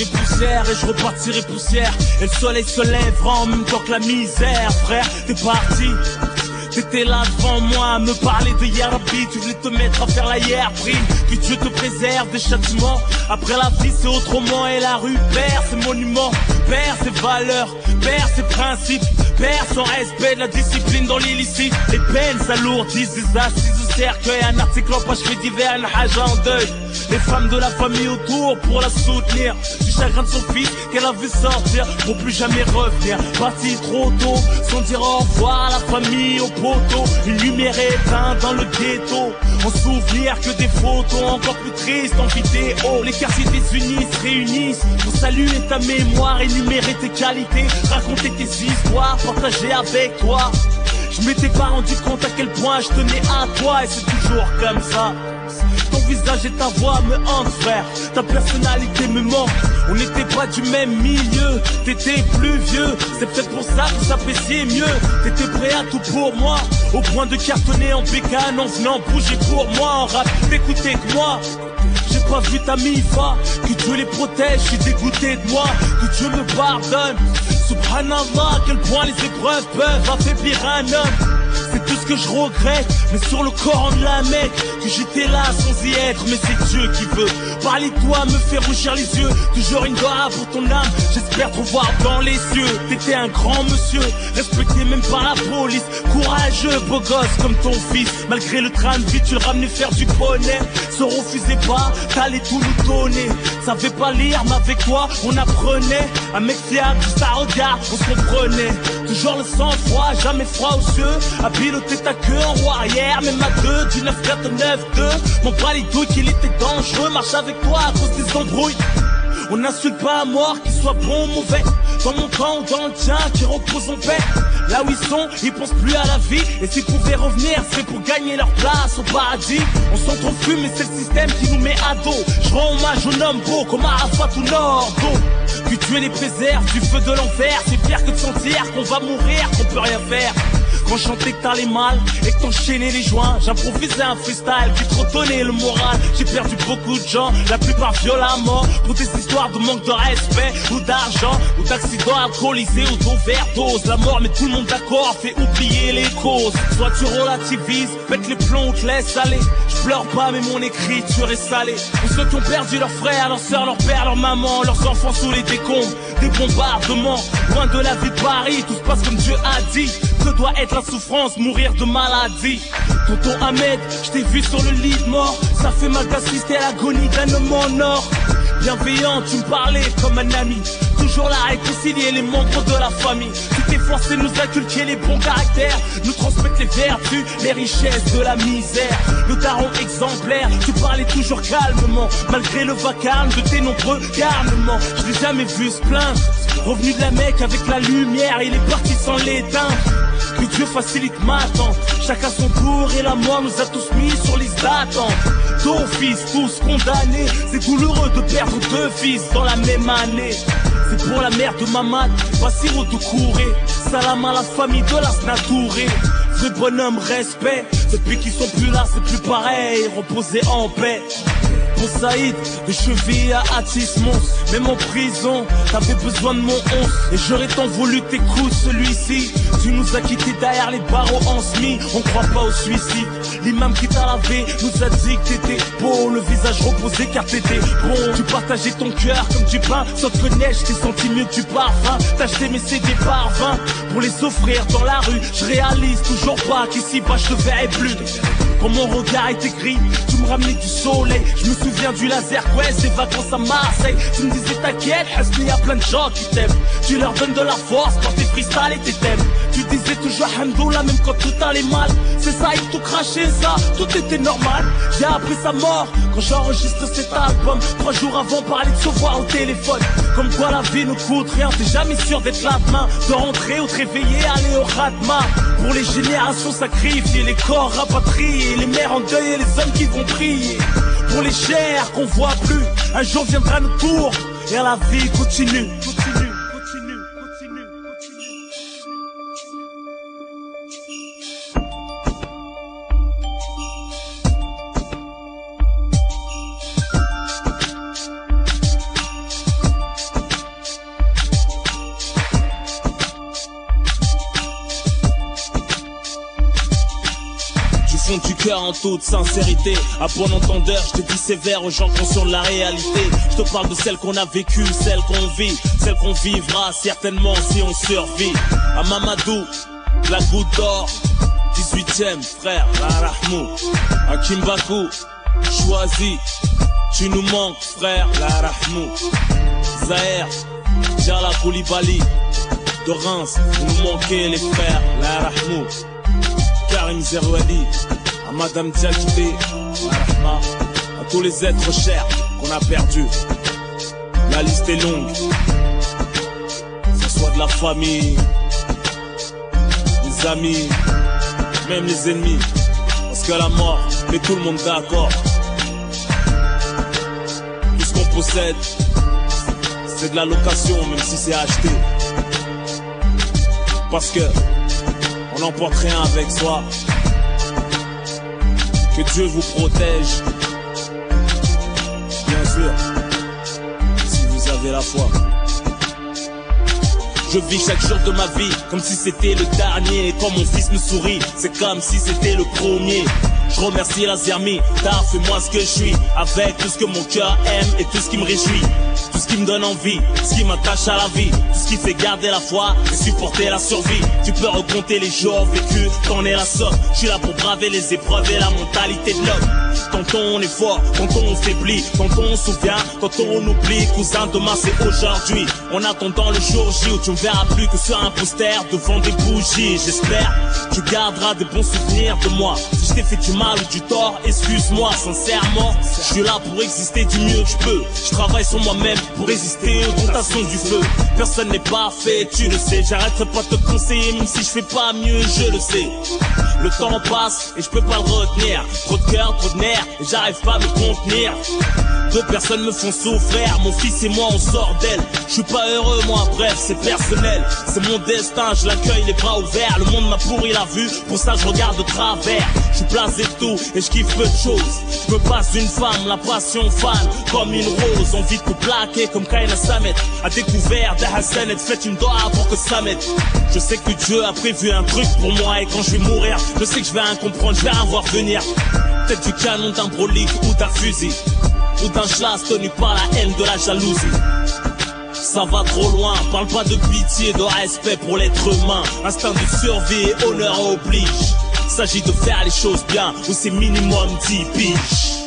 mes poussières et je repartirai poussière. Et le soleil se lèvera en même temps que la misère. Frère, t'es parti, t'étais là devant moi à me parler de Yarabi. Tu voulais te mettre à faire la hier prime. Que Dieu te préserve des châtiments. Après la vie c'est autrement. Et la rue perd ses monuments, perd ses valeurs, perd ses principes, perd son respect de la discipline dans l'illicite. Les peines s'alourdissent, des assises au cercueil. Un article en page fait divers, un haja en deuil. Les femmes de la famille autour pour la soutenir. Du chagrin de son fils qu'elle a vu sortir pour plus jamais revenir. Parti trop tôt, sans dire au revoir à la famille, au poteau. Une lumière éteinte dans le ghetto. En souvenir que des photos encore plus tristes en vidéo. Les quartiers désunis se réunissent pour saluer ta mémoire, énumérer tes qualités, raconter tes histoires, partager avec toi. Je m'étais pas rendu compte à quel point je tenais à toi. Et c'est toujours comme ça. Ton visage et ta voix me hantent, frère. Ta personnalité me manque. On n'était pas du même milieu. T'étais plus vieux. C'est peut-être pour ça que s'appréciait mieux. T'étais prêt à tout pour moi, au point de cartonner en bécane en venant bouger pour moi. En rap, t'écoutais que moi. J'ai pas vu ta mifa. Que Dieu les protège, je suis dégoûté de moi. Que Dieu me pardonne. Subhanallah, à quel point les épreuves peuvent affaiblir un homme. C'est tout ce que je regrette, mais sur le Coran de la Mecque, que j'étais là sans y être, mais c'est Dieu qui veut. Parler de toi me fait rougir les yeux. Toujours une doigt pour ton âme, j'espère te voir dans les cieux. T'étais un grand monsieur, respecté même par la police. Courageux, beau gosse comme ton fils. Malgré le train de vie, tu le ramenais faire du poney. Se refusait pas, t'allais tout nous donner. Savais pas lire, mais avec toi, on apprenait. Un mec fiable, juste à regard, on se comprenait. Toujours le sang froid, jamais froid aux yeux. À piloter ta queue en roue arrière, même à deux, du 9-4 au 9-2. Mon bras les douilles qu'il était dangereux, marche avec toi à cause des embrouilles. On n'insulte pas à mort, qu'il soit bon ou mauvais. Dans mon camp ou dans le tien, qui repose en paix. Là où ils sont, ils pensent plus à la vie. Et s'ils pouvaient revenir, c'est pour gagner leur place au paradis. On s'entrefume, mais c'est le système qui nous met à dos. Je rends hommage aux hommes beaux, comme Arafat ou Nordo. Que Dieu les préserve du feu de l'enfer. C'est pire que de sentir qu'on va mourir, qu'on peut rien faire. Quand je chantais que t'allais mal et que t'enchaînais les joints, j'improvisais un freestyle qui te redonnait le moral. J'ai perdu beaucoup de gens, la plupart violemment, pour des histoires de manque de respect ou d'argent, ou d'accidents alcoolisés ou d'overdose. La mort met tout le monde d'accord, fait oublier les causes. Soit tu relativises, pète les plombs ou te laisses aller. Je pleure pas mais mon écriture est salée. Pour ceux qui ont perdu leurs frères, leurs sœurs, leurs pères, leurs mamans, leurs enfants sous les décombres, des bombardements, loin de la vie de Paris, tout se passe comme Dieu a dit. Que doit être la souffrance, mourir de maladie. Tonton Ahmed, je t'ai vu sur le lit de mort. Ça fait mal d'assister à l'agonie d'un homme en or. Bienveillant, tu me parlais comme un ami. Toujours là à réconcilier les membres de la famille. Tu t'es forcé de nous inculquer les bons caractères, nous transmettre les vertus, les richesses de la misère. Le daron exemplaire, tu parlais toujours calmement, malgré le vacarme de tes nombreux garnements. Je l'ai jamais vu se plaindre. Revenu de la Mecque avec la lumière, il est parti sans l'éteindre. Que Dieu facilite ma attente. Chacun son tour et la mort nous a tous mis sur liste d'attente. Deux fils, tous condamnés. C'est douloureux de perdre deux fils dans la même année. C'est pour la mère de Mamad, Bassirou Doucouré. Salam à la famille de la Touré. Vrai bonhomme, respect. Depuis qu'ils sont plus là, c'est plus pareil. Reposer en paix. Pour Saïd, de cheville à Atis Mons. Même en prison, t'avais besoin de mon 11. Et j'aurais tant voulu que t'écoutes celui-ci. Tu nous as quittés derrière les barreaux en semi. On croit pas au suicide. L'imam qui t'a lavé nous a dit que t'étais beau. Le visage reposé car t'étais bon. Tu partageais ton cœur comme du pain. Sans te connaître, je t'ai senti mieux que du parfum. T'as acheté mes CD par 20 pour les offrir dans la rue. Je réalise toujours pas qu'ici-bas je te verrai plus. Quand mon regard était gris, tu me ramenais du soleil. Je me souviens du laser quest, des vacances à Marseille. Tu me disais t'inquiète, parce qu'il y a plein de gens qui t'aiment. Tu leur donnes de la force quand tes freestyles et tes thèmes. Tu disais toujours Hamdoullah même quand tout allait mal. C'est ça, il tout craché ça, tout était normal. J'ai appris sa mort quand j'enregistre cet album. 3 jours avant, parler de se voir au téléphone. Comme quoi la vie ne coûte rien, t'es jamais sûr d'être là demain. De rentrer ou te réveiller, aller au Radma. Pour les générations sacrifiées, les corps rapatriés, les mères en deuil et les hommes qui vont prier. Pour les chairs qu'on voit plus, un jour viendra notre tour et la vie continue. fond du cœur en toute sincérité. À bon entendeur, je te dis sévère aux gens conscients de la réalité. Je te parle de celle qu'on a vécue, celle qu'on vit, celle qu'on vivra certainement si on survit. À Mamadou, la goutte d'or, 18ème frère, la Rahmou. À Kimbaku, choisi, tu nous manques frère, la Rahmou. Zahir, Djala Koulibaly, de Reims, vous nous manquez les frères, la Rahmou. Karim Zerouali, à Madame Diakité, la Rahma, à tous les êtres chers qu'on a perdus. La liste est longue, que ce soit de la famille, des amis, même les ennemis, parce que la mort met tout le monde d'accord. Tout ce qu'on possède, c'est de la location, même si c'est acheté. Parce que on n'emporte rien avec soi. Que Dieu vous protège, bien sûr, si vous avez la foi. Je vis chaque jour de ma vie comme si c'était le dernier. Et quand mon fils me sourit, c'est comme si c'était le premier. Je remercie la Zermi, t'as fait moi ce que je suis, avec tout ce que mon cœur aime et tout ce qui me réjouit. Tout ce qui me donne envie, ce qui m'attache à la vie, tout ce qui fait garder la foi et supporter la survie. Tu peux recompter les jours vécus, t'en es la somme. Je suis là pour braver les épreuves et la mentalité de l'homme. Tantôt on est fort, tantôt on faiblit, tantôt on se souvient, tantôt on oublie. Cousin, demain c'est aujourd'hui. En attendant le jour J où tu me verras plus que sur un poster devant des bougies. J'espère tu garderas des bons souvenirs de moi. Si je t'ai fait du mal ou du tort, excuse-moi sincèrement. Je suis là pour exister du mieux que je peux. Je travaille sur moi-même pour résister aux tentations du feu. Personne n'est parfait, tu le sais. J'arrêterai pas de te conseiller, même si je fais pas mieux, je le sais. Le temps passe et je peux pas le retenir. Trop de cœur, trop de nerfs, et j'arrive pas à me contenir. Deux personnes me font souffrir, mon fils et moi on sort d'elle. Je suis pas heureux moi, bref c'est personnel. C'est mon destin, je l'accueille les bras ouverts. Le monde m'a pourri la vue, pour ça je regarde de travers. Je suis blasé de tout et je kiffe peu de choses. Je me passe d'une femme, la passion fan, comme une rose. Envie de tout plaquer comme Kaina Samet. À découvert des Hassanet, faites une doigt pour que ça m'aide. Je sais que Dieu a prévu un truc pour moi. Et quand je vais mourir, je sais que je vais rien comprendre, je vais rien voir venir. Peut-être du canon d'un brolique ou d'un fusil, ou d'un chlasse tenu par la haine de la jalousie. Ça va trop loin, parle pas de pitié, de respect pour l'être humain. Instinct de survie et honneur oblige. S'agit de faire les choses bien, ou c'est minimum 10 piges.